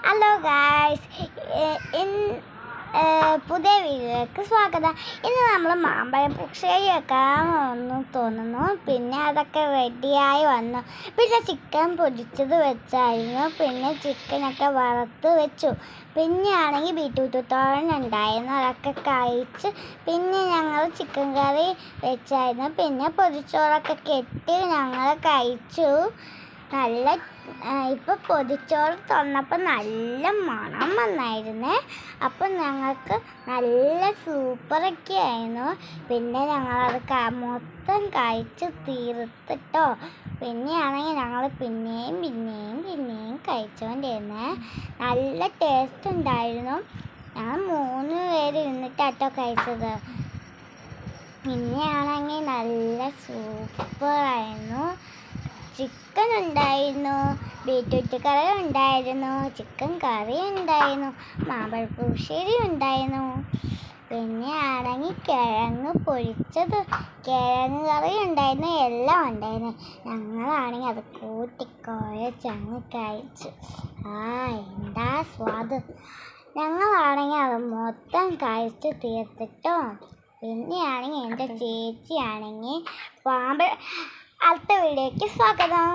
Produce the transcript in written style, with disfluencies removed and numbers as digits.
Hello guys, പുതിയ വീഡിയോയിലേക്ക് സ്വാഗതം. ഇന്ന് നമ്മൾ മാമ്പഴം പുളിശ്ശേരി വെക്കാമെന്ന് തോന്നുന്നു. പിന്നെ അതൊക്കെ റെഡിയായി വന്നു. പിന്നെ ചിക്കൻ പൊരിച്ചത് വെച്ചായിരുന്നു. പിന്നെ ചിക്കനൊക്കെ വറുത്ത് വെച്ചു. പിന്നെ ആണെങ്കിൽ ബീറ്റ്റൂട്ട് തോരൻ ഉണ്ടായിരുന്നു, അതൊക്കെ കഴിച്ച്. പിന്നെ ഞങ്ങൾ ചിക്കൻ കറി വെച്ചായിരുന്നു. പിന്നെ പൊതിച്ചോറൊക്കെ കെട്ടി ഞങ്ങൾ കഴിച്ചു. ഇപ്പോൾ പൊതിച്ചോറ് തുറന്നപ്പോൾ നല്ല മണം വന്നായിരുന്നേ. അപ്പം ഞങ്ങൾക്ക് നല്ല സൂപ്പറൊക്കെ ആയിരുന്നു. പിന്നെ ഞങ്ങളത് മൊത്തം കഴിച്ച് തീർത്തിട്ടോ. പിന്നെയാണെങ്കിൽ ഞങ്ങൾ പിന്നെയും കഴിച്ചുകൊണ്ടിരുന്നേ. നല്ല ടേസ്റ്റ് ഉണ്ടായിരുന്നു. ഞങ്ങൾ 3 പേര് ഇരുന്നിട്ടാട്ടോ കഴിച്ചത്. പിന്നെയാണെങ്കിൽ നല്ല സൂപ്പറായിരുന്നു. ചിക്കൻ ഉണ്ടായിരുന്നു, ബീറ്റ്റൂട്ട് കറി ഉണ്ടായിരുന്നു, ചിക്കൻ കറി ഉണ്ടായിരുന്നു, മാമ്പഴ പുളിശ്ശേരി ഉണ്ടായിരുന്നു. പിന്നെ ആണെങ്കിൽ കിഴങ്ങ് പൊരിച്ചത്, കിഴങ്ങ് കറി ഉണ്ടായിരുന്നു, എല്ലാം ഉണ്ടായിരുന്നു. ഞങ്ങളാണെങ്കിൽ അത് കൂട്ടിക്കുഴച്ചങ്ങ് കഴിച്ചു. എന്താ സ്വാദ്! ഞങ്ങളാണെങ്കിൽ അത് മൊത്തം കഴിച്ച് തീർത്തിട്ടോ. പിന്നെയാണെങ്കിൽ എൻ്റെ ചേച്ചിയാണെങ്കിൽ അടുത്ത വീഡിയോയ്ക്ക് സ്വാഗതം.